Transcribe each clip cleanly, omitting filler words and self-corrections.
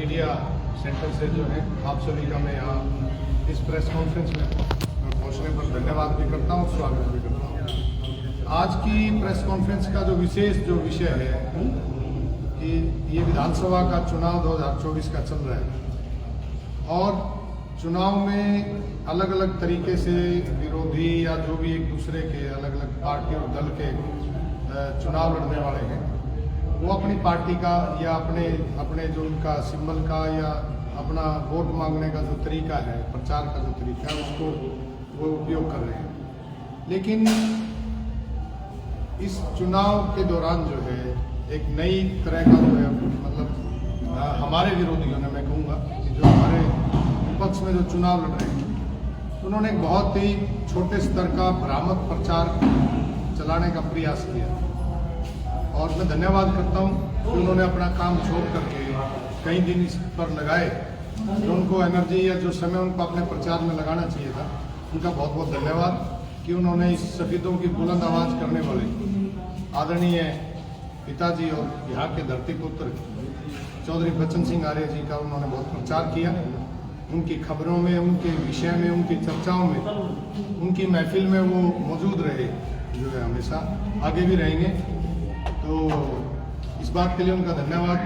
Media centre से जो है आप सभी का मैं यहाँ इस प्रेस कॉन्फ्रेंस में पहुँचने पर धन्यवाद भी करता हूँ, स्वागत भी करता हूँ। आज की प्रेस कॉन्फ्रेंस का जो विशेष विषय है कि ये विधानसभा का चुनाव 2024 का चल रहा है और चुनाव में अलग अलग तरीके से विरोधी या जो भी एक दूसरे के अलग अलग पार्टी और दल के चुनाव लड़ने वाले हैं वो अपनी पार्टी का या अपने जो उनका सिंबल का या अपना वोट मांगने का जो तरीका है, प्रचार का जो तरीका है उसको वो उपयोग कर रहे हैं। लेकिन इस चुनाव के दौरान जो है एक नई तरह का जो है मतलब हमारे विरोधियों ने, मैं कहूँगा कि जो हमारे विपक्ष में जो चुनाव लड़ रहे हैं उन्होंने एक बहुत ही छोटे स्तर का भ्रामक प्रचार चलाने का प्रयास किया और मैं धन्यवाद करता हूं कि उन्होंने अपना काम छोड़ करके कई दिन इस पर लगाए। जो उनको एनर्जी या जो समय उनको अपने प्रचार में लगाना चाहिए था, उनका बहुत बहुत धन्यवाद कि उन्होंने इस सफेदों की बुलंद आवाज करने वाले आदरणीय पिताजी और यहाँ के धरतीपुत्र चौधरी बच्चन सिंह आर्य जी का उन्होंने बहुत प्रचार किया। उनकी खबरों में, उनके विषय में, उनकी चर्चाओं में, उनकी महफिल में वो मौजूद रहे, जो है हमेशा आगे भी रहेंगे। तो इस बात के लिए उनका धन्यवाद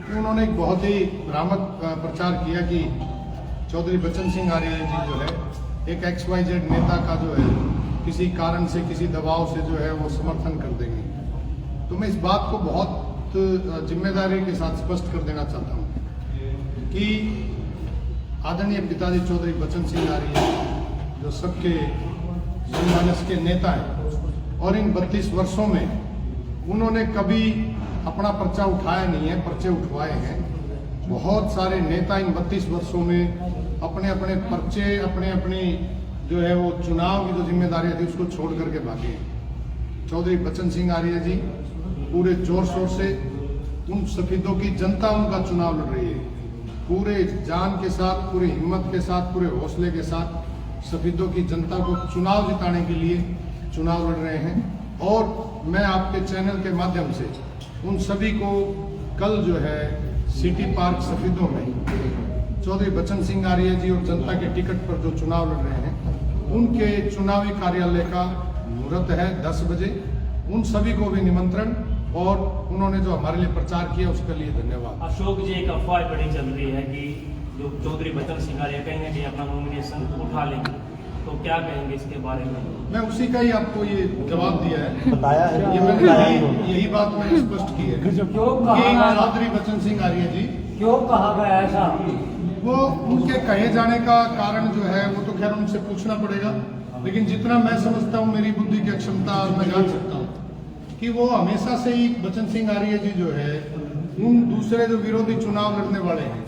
कि उन्होंने एक बहुत ही भ्रामक प्रचार किया कि चौधरी बच्चन सिंह आर्य जी जो है एक XYZ नेता का जो है किसी कारण से, किसी दबाव से जो है वो समर्थन कर देंगे। तो मैं इस बात को बहुत जिम्मेदारी के साथ स्पष्ट कर देना चाहता हूँ कि आदरणीय पिताजी चौधरी बच्चन सिंह आर्य जो सबके जनमानस के नेता हैं और इन 32 वर्षों में उन्होंने कभी अपना पर्चा उठाया नहीं है, पर्चे उठवाए हैं। बहुत सारे नेता इन 32 वर्षों में अपने अपने पर्चे, अपनी जो है वो चुनाव की जो जिम्मेदारियां थी उसको छोड़ करके भागे। चौधरी बच्चन सिंह आर्य जी पूरे जोर शोर से उन सफेदों की जनता उनका चुनाव लड़ रही है, पूरे जान के साथ, पूरी हिम्मत के साथ, पूरे हौसले के साथ सफेदों की जनता को चुनाव जिताने के लिए चुनाव लड़ रहे हैं। और मैं आपके चैनल के माध्यम से उन सभी को कल जो है सिटी पार्क सफेदों में चौधरी बच्चन सिंह आर्य जी और जनता के टिकट पर जो चुनाव लड़ रहे हैं उनके चुनावी कार्यालय का मुहूर्त है 10 बजे। उन सभी को भी निमंत्रण और उन्होंने जो हमारे लिए प्रचार किया उसके लिए धन्यवाद। अशोक जी, एक अफवाह बड़ी चल रही है कि जो चौधरी बच्चन सिंह आर्य कहीं ना कहीं अपना नॉमिनेशन उठा लेंगे, तो क्या कहेंगे इसके बारे में? मैं उसी का ही आपको ये जवाब दिया है, बताया है, ये मैंने यही बात मैंने स्पष्ट की है कि चौधरी बच्चन सिंह आर्य जी क्यों कहा गया ऐसा? वो उनके कहे जाने का कारण जो है वो तो खैर उनसे पूछना पड़ेगा, लेकिन जितना मैं समझता हूँ, मेरी बुद्धि की क्षमता मैं जान सकता हूँ कि वो हमेशा से ही बच्चन सिंह आर्य जी जो है उन दूसरे जो विरोधी चुनाव लड़ने वाले हैं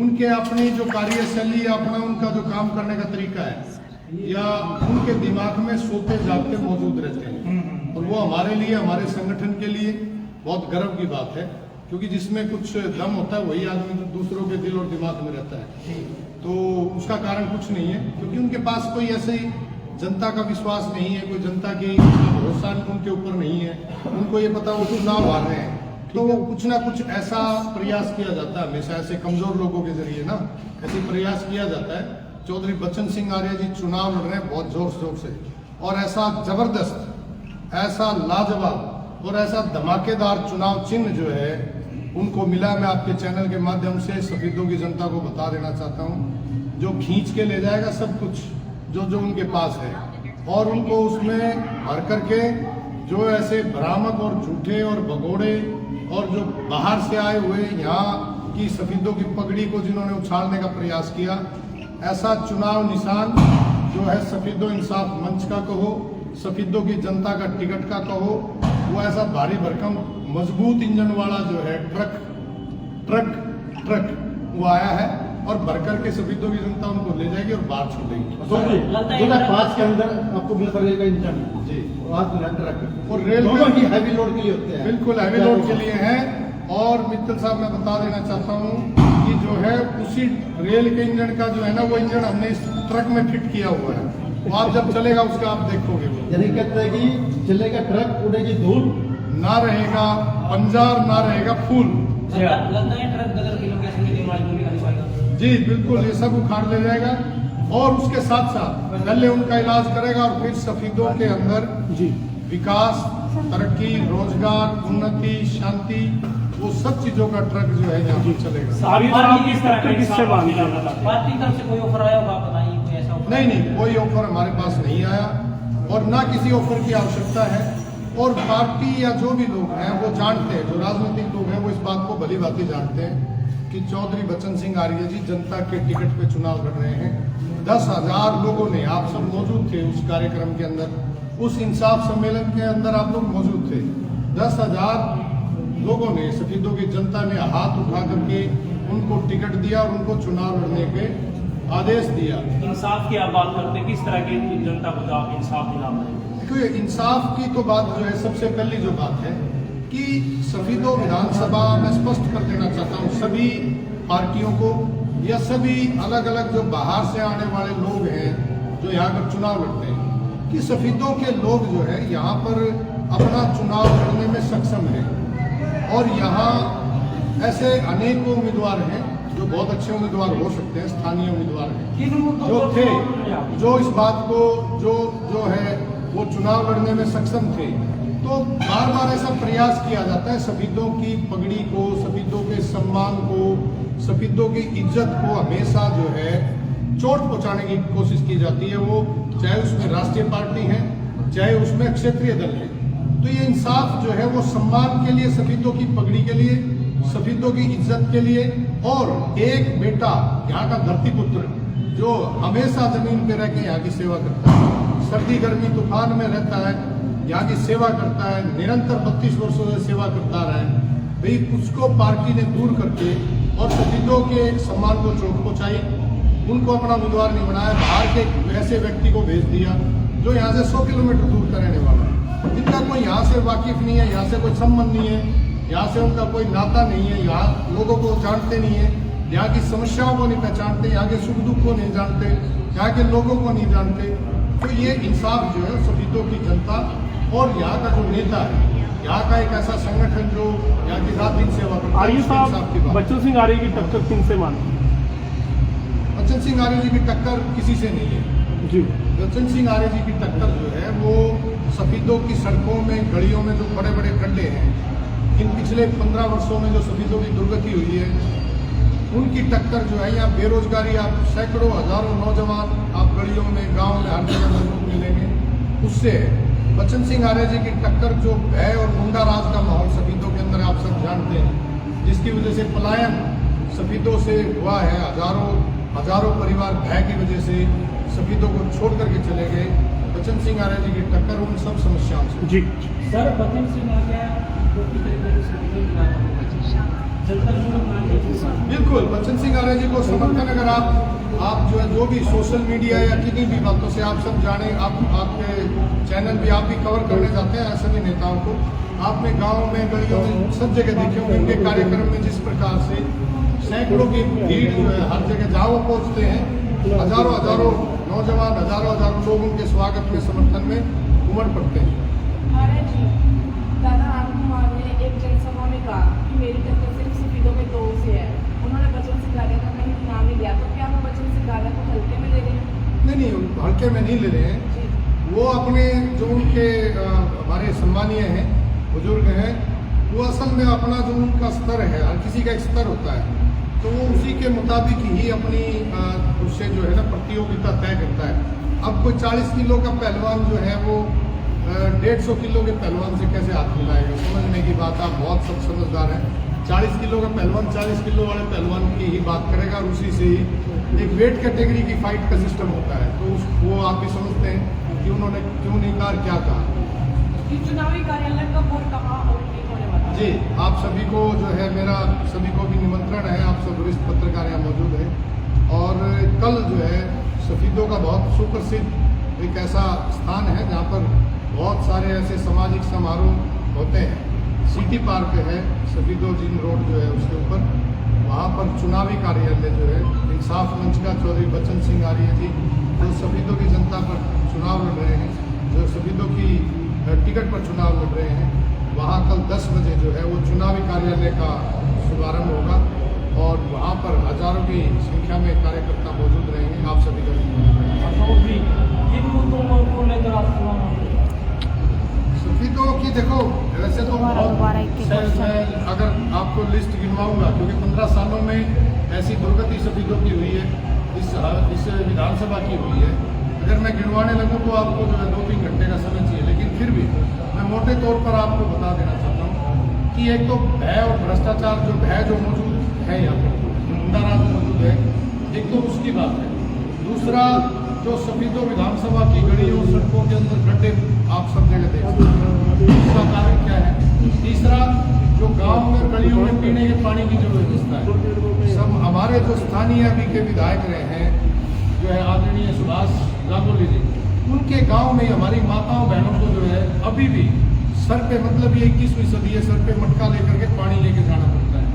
उनके अपनी जो कार्यशैली, अपना उनका जो काम करने का तरीका है या उनके दिमाग में सोते जागते मौजूद रहते हैं। और वो हमारे लिए, हमारे संगठन के लिए बहुत गर्व की बात है, क्योंकि जिसमें कुछ दम होता है वही आदमी दूसरों के दिल और दिमाग में रहता है। तो उसका कारण कुछ नहीं है, क्योंकि उनके पास कोई ऐसे जनता का विश्वास नहीं है, कोई जनता की भरोसा उनके ऊपर नहीं है। उनको ये पता वो चुनाव हार रहे हैं, तो कुछ ना कुछ ऐसा प्रयास किया जाता है हमेशा, ऐसे कमजोर लोगों के जरिए ना ऐसे प्रयास किया जाता है। चौधरी बच्चन सिंह आर्य जी चुनाव लड़ रहे हैं बहुत जोर शोर से, और ऐसा जबरदस्त, ऐसा लाजवाब और ऐसा धमाकेदार चुनाव चिन्ह जो है उनको मिला। मैं आपके चैनल के माध्यम से सफेदों की जनता को बता देना चाहता हूं, जो खींच के ले जाएगा सब कुछ जो उनके पास है, और उनको उसमें भर करके जो ऐसे भ्रामक और झूठे और भगोड़े और जो बाहर से आए हुए यहाँ की सफेदों की पगड़ी को जिन्होंने उछालने का प्रयास किया, ऐसा चुनाव निशान जो है सफेदों इंसाफ मंच का कहो, सफेदों की जनता का टिकट का कहो, वो ऐसा भारी भरकम मजबूत इंजन वाला जो है ट्रक वो आया है और भरकर के सफेदों की जनता उनको ले जाएगी और बाहर छोड़ेगी। 2005 के अंदर आपको मिल करेगा इंजन जी, और रेल की हैवी लोड के लिए होते हैं, बिल्कुल हैवी लोड के लिए है। और मित्तल साहब, मैं बता देना चाहता हूँ कि जो है उसी रेल के इंजन का जो है ना वो इंजन हमने इस ट्रक में फिट किया हुआ है। वो आप जब चलेगा उसका आप देखोगे, यानी कहते हैं कि चलेगा ट्रक, उड़ेगी धूल, ना रहेगा बंजार, ना रहेगा फूल। लगता है ट्रक बदल के लोकेशन जी बिल्कुल, ये सब उखाड़ ले जाएगा और उसके साथ साथ पहले उनका इलाज करेगा और फिर सफीदों के अंदर जी विकास, तरक्की, रोजगार, उन्नति, शांति, वो सब चीजों का ट्रक जो है यहाँ पर चलेगा। आरिफ साहब किस तरह का इंसाफ आप दिलाना चाहते हैं? पार्टी तरफ से कोई ऑफर आया होगा, आप बताइए कोई ऐसा ऑफर? नहीं, कोई ऑफर हमारे पास नहीं आया और ना किसी ऑफर की आवश्यकता है। और पार्टी या जो भी लोग हैं वो जानते हैं, जो राजनीतिक लोग हैं वो इस बात को भली भांति जानते हैं कि चौधरी बच्चन सिंह आर्य जी जनता के टिकट पे चुनाव लड़ रहे हैं। 10,000 लोगों ने, आप सब मौजूद थे उस कार्यक्रम के अंदर, उस इंसाफ सम्मेलन के अंदर आप लोग मौजूद थे। 10,000 लोगों ने, सफीदों की जनता ने हाथ उठा करके उनको टिकट दिया और उनको चुनाव लड़ने के आदेश दिया। इंसाफ की आप बात करते हैं, किस तरह की जनता को जो आप इंसाफ दिला रहे हैं? देखिए, इंसाफ की तो बात जो है, सबसे पहली जो बात है कि सफीदों विधानसभा में स्पष्ट कर देना चाहता हूँ सभी पार्टियों को या सभी अलग अलग जो बाहर से आने वाले लोग हैं जो यहाँ पर चुनाव लड़ते हैं, कि सफीदों के लोग जो है यहाँ पर अपना चुनाव लड़ने में सक्षम है। और यहाँ ऐसे अनेकों उम्मीदवार हैं जो बहुत अच्छे उम्मीदवार हो सकते हैं, स्थानीय उम्मीदवार हैं जो थे, जो इस बात को जो है वो चुनाव लड़ने में सक्षम थे। तो बार बार ऐसा प्रयास किया जाता है सफीदों की पगड़ी को, सफीदों के सम्मान को, सफीदों की इज्जत को हमेशा जो है चोट पहुंचाने की कोशिश की जाती है। वो चाहे उसमें राष्ट्रीय पार्टी है, चाहे उसमें क्षेत्रीय दल है। तो ये इंसाफ जो है वो सम्मान के लिए, सफीदों की पगड़ी के लिए, सफीदों की इज्जत के लिए, और एक बेटा यहाँ का धरती पुत्र जो हमेशा जमीन पे रह के यहाँ की सेवा करता है, सर्दी गर्मी तूफान में रहता है, यहाँ की सेवा करता है, निरंतर 32 वर्षों से सेवा करता रहा है, भाई उसको पार्टी ने दूर करके और सफीदों के सम्मान को चोट पहुंचाई, उनको अपना उम्मीदवार नहीं बनाया, बाहर के ऐसे व्यक्ति को भेज दिया जो यहाँ से 100 किलोमीटर दूर का रहने वाला है, जिनका कोई यहाँ से वाकिफ नहीं है, यहाँ से कोई संबंध नहीं है, यहाँ से उनका कोई नाता नहीं है, यहाँ लोगों को जानते नहीं है, यहाँ की समस्याओं को नहीं पहचानते, यहाँ के सुख दुख को नहीं जानते, यहाँ के लोगों को नहीं जानते। तो ये इंसाफ जो है सफीदों की जनता और यहाँ का जो नेता है, यहाँ का एक ऐसा संगठन जो यहाँ की रात दिन सेवा करता है, आर्य उसके इंसाफ की साहब, बात। बच्चन सिंह आर्य की टक्कर किनसे मानते हैं? बच्चन सिंह आर्य जी की टक्कर किसी से नहीं है जी। बच्चन सिंह आर्य जी की टक्कर जो है वो सफीदों की सड़कों में, गलियों में जो बड़े बड़े खड्डे हैं, इन पिछले 15 वर्षों में जो सफीदों की दुर्गति हुई है, उनकी टक्कर जो है, यहाँ बेरोजगारी, आप सैकड़ों हजारों नौजवान आप गलियों में, गांव में, हर जगह मौजूद मिलेंगे, उससे है। बच्चन सिंह आर्य जी की टक्कर जो भय और गुंडा राज का माहौल सफीदों के अंदर आप सब जानते हैं, जिसकी वजह से पलायन सफीदों से हुआ है, हजारों परिवार भय की वजह से सफीदों को छोड़ करके चले गए। बच्चन सिंह आर्य जी की टक्कर उन सब समस्याओं से। जी सर, बच्चन सिंह आर्य को किस तरीके से बिल्कुल, बच्चन सिंह आर्य जी को समर्थन अगर आप जो है, जो भी सोशल मीडिया या किन्हीं भी बातों से आप सब जाने, आपके चैनल भी आप भी कवर करने जाते हैं सभी नेताओं को, आपने गांव में, गलियों में, सब जगह देखे होंगे उनके कार्यक्रम में जिस प्रकार से सैकड़ों की भीड़ जो है हर जगह जहाँ वो पहुँचते हैं, हजारों नौजवान, हजारों लोग उनके स्वागत में, समर्थन में उमड़ पड़ते हैं। आर्य जी, दादा आनंद कुमार ने एक जनसभा में कहा कि मेरी टक्कर सिर्फ सफीदों में 2 से है। उन्होंने बच्चन सिंह आर्य का कहीं नाम नहीं लिया, तो क्या वो बच्चन सिंह आर्य को हल्के में ले रहे हैं? नहीं, हल्के में नहीं ले रहे हैं। वो अपने जो उनके हमारे सम्मानीय हैं, बुजुर्ग हैं, वो असल में अपना जो उनका स्तर है, हर किसी का एक स्तर होता है, तो वो उसी के मुताबिक ही अपनी उससे जो है ना प्रतियोगिता तय करता है। अब कोई 40 किलो का पहलवान जो है वो 150 किलो के पहलवान से कैसे हाथ मिलाएगा? समझने की बात, आप बहुत सब समझदार हैं। 40 किलो का पहलवान 40 किलो वाले पहलवान की ही बात करेगा और उसी से ही एक वेट कैटेगरी की फाइट का सिस्टम होता है। तो वो आप भी समझते हैं कि उन्होंने क्यों नहीं कहा, क्या कहा। चुनावी कार्यालय का बोर्ड कहाँ और ठीक होने वाला है? जी, आप सभी को जो है, मेरा सभी को भी निमंत्रण है, आप सब वरिष्ठ पत्रकार यहाँ मौजूद हैं। और कल जो है सफीदों का बहुत सुप्रसिद्ध एक ऐसा स्थान है जहाँ पर बहुत सारे ऐसे सामाजिक समारोह होते हैं। सिटी पार्क है, सफीदों जिन रोड जो है उसके ऊपर, वहाँ पर चुनावी कार्यालय जो है इंसाफ मंच का चौधरी बच्चन सिंह आर्य जी जो सफीदों की जनता पर चुनाव लड़ रहे हैं, जो सफीदों की टिकट पर चुनाव लड़ रहे हैं, वहाँ कल 10 बजे जो है वो चुनावी कार्यालय का शुभारंभ होगा और वहाँ पर हजारों की काफ़ी संख्या में कार्यकर्ता मौजूद रहेंगे। आप सभी का अशोक जी, किन मुद्दों को लेकर आप चुनाव लड़ सफीदों की देखो, वैसे तो मैं अगर आपको लिस्ट गिनवाऊंगा, क्योंकि 15 सालों में ऐसी दुर्गति सफीदों की हुई है, इस विधानसभा की हुई है। अगर मैं गिनवाने लगूँ तो आपको जो है 2-3 घंटे का समय चाहिए, लेकिन फिर भी मैं मोटे तौर पर आपको बता देना चाहता हूँ कि एक तो भय और भ्रष्टाचार जो मौजूद है यहाँ पर, मुंडाराज मौजूद है, एक तो उसकी बात है। दूसरा, जो सफीदों विधानसभा की गलियों सड़कों के अंदर गड्ढे आप सब जगह देख सकते हैं, उसका कारण क्या है। तीसरा, जो गांव में गलियों में पीने के पानी की जो व्यवस्था है, सब हमारे जो स्थानीय अभी के विधायक रहे हैं, जो है आदरणीय सुभाष गांगुली जी, उनके गांव में हमारी माताओं बहनों को जो है अभी भी सर पे, मतलब ये 21वीं सदी है, सर पे मटका लेकर के पानी लेके जाना पड़ता है।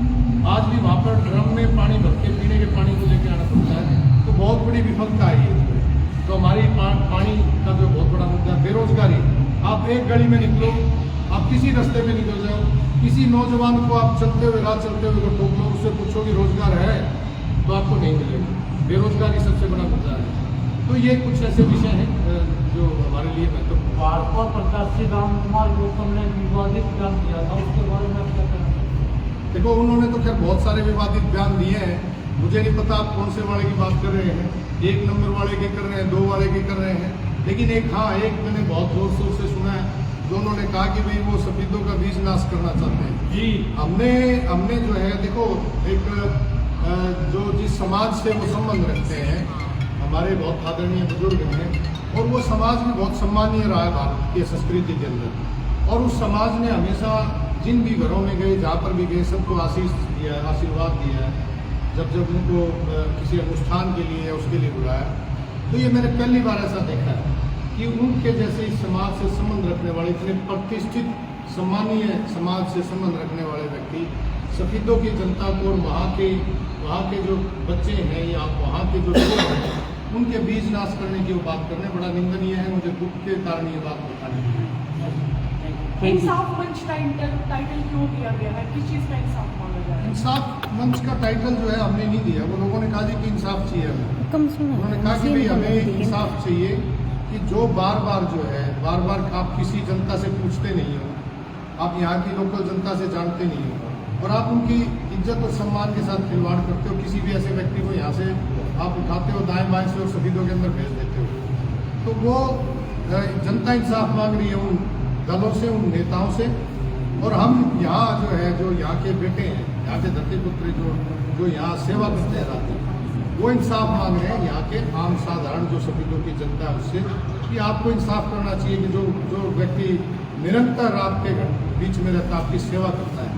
आज भी वहाँ पर ड्रम में पानी भर के पीने के पानी को लेके आना पड़ता है। तो बहुत बड़ी विफलता है ये। तो हमारी पानी का जो बहुत बड़ा मुद्दा है बेरोजगारी। आप एक गली में निकलो, आप किसी रास्ते में निकल जाओ, किसी नौजवान को आप चलते हुए रात चलते हुए को टोक लो, उससे पूछो कि रोजगार है, तो आपको नहीं मिलेगा। बेरोजगारी सबसे बड़ा मुद्दा है। तो ये कुछ ऐसे विषय हैं जो हमारे लिए महत्वपूर्ण। भाजपा प्रत्याशी रामकुमार गौतम ने विवादित बयान दिया था, उसके बारे में आप क्या कहना चाहते हैं? देखो, उन्होंने तो खैर बहुत सारे विवादित बयान दिए हैं। मुझे नहीं पता आप कौन से वाले की बात कर रहे हैं, 1 नंबर वाले की कर रहे हैं, 2 वाले की कर रहे हैं। लेकिन एक मैंने बहुत जोर शोर से सुना है, जो उन्होंने कहा कि भाई वो सफीदों का बीज नाश करना चाहते हैं जी। हमने जो है, देखो, एक जो जिस समाज से वो संबंध रखते हैं, हमारे बहुत आदरणीय बुजुर्ग हैं, और वो समाज भी बहुत सम्मानीय रहा है भारत की संस्कृति के अंदर। और उस समाज ने हमेशा जिन भी घरों में गए, जहाँ पर भी गए, सबको आशीष दिया है, आशीर्वाद दिया है। जब उनको किसी अनुष्ठान के लिए या उसके लिए बुलाया, तो ये मैंने पहली बार ऐसा देखा है कि उनके जैसे इस समाज से संबंध रखने वाले, इतने प्रतिष्ठित सम्मानीय समाज से संबंध रखने वाले व्यक्ति सफीदों की जनता को और वहाँ के जो बच्चे हैं या वहाँ के जो लोग हैं, उनके बीज नाश करने की वो बात करने बड़ा निंदनीय है। मुझे दुख के कारण ये बात बतानी है। इंसाफ मंच टाइटल क्यों दिया गया है? किस चीज़ का इंसाफ मांगा जा रहा है? इंसाफ मंच का टाइटल जो है हमने नहीं दिया। वो लोगों ने कहा जी कि इंसाफ चाहिए हमें। उन्होंने कहा कि भाई हमें इंसाफ चाहिए कि जो बार बार आप किसी जनता से पूछते नहीं हो, आप यहाँ की लोकल जनता से जानते नहीं हो, और आप उनकी इज्जत और सम्मान के साथ खिलवाड़ करते हो। किसी भी ऐसे व्यक्ति को यहाँ से आप उठाते हो दाएं बाएं से और सफीदों के अंदर भेज देते हो। तो वो जनता इंसाफ मांग रही है उन दलों से, उन नेताओं से। और हम यहाँ जो है, जो यहाँ के बेटे हैं, यहाँ के धरती पुत्र जो यहाँ सेवा करते हैं रात में, वो इंसाफ मांग रहे हैं यहाँ के आम साधारण जो सफीदों की जनता है उससे, कि आपको इंसाफ करना चाहिए कि जो व्यक्ति निरंतर आपके बीच में रहता, आपकी सेवा करता है,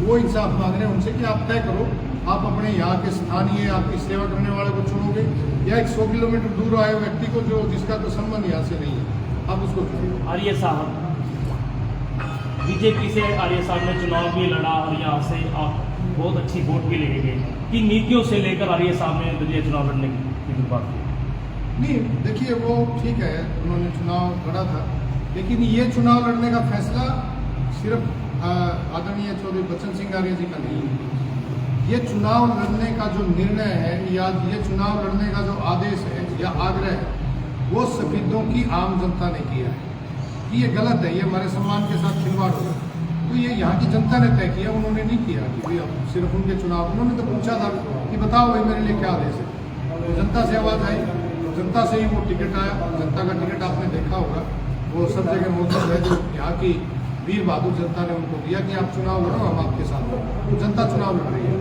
वो इंसाफ मांग रहे हैं उनसे कि आप तय करो, आप अपने यहाँ के स्थानीय आपकी सेवा करने वाले को चुनोगे या एक 100 किलोमीटर दूर आए व्यक्ति को जो जिसका कोई संबंध यहाँ से नहीं है, आप उसको चुनोगे। आर्य साहब, बीजेपी से आर्य साहब ने चुनाव भी लड़ा और यहाँ से आप बहुत अच्छी वोट भी लेके गए। कि नीतियों से लेकर आर्य साहब ने ये चुनाव लड़ने की बात की? नहीं, देखिए, वो ठीक है, उन्होंने चुनाव लड़ा था, लेकिन ये चुनाव लड़ने का फैसला सिर्फ आदरणीय चौधरी बच्चन सिंह आर्य जी का नहीं है। ये चुनाव लड़ने का जो निर्णय है या ये चुनाव लड़ने का जो आदेश है या आग्रह है, वो सफीदों की आम जनता ने किया है कि ये गलत है, ये हमारे सम्मान के साथ खिलवाड़ होगा। तो ये यहाँ की जनता ने तय किया, उन्होंने नहीं किया कि भाई अब सिर्फ उनके चुनाव। उन्होंने तो पूछा था कि बताओ भाई मेरे लिए क्या आदेश है। तो जनता से आवाज़ आई, जनता से ही वो टिकट आया। जनता का टिकट आपने देखा होगा, वो सब जगह मौजूद है। जो यहाँ की वीर बहादुर जनता ने उनको दिया कि आप चुनाव लड़ो, हम आपके साथ। तो जनता चुनाव लड़ रही है।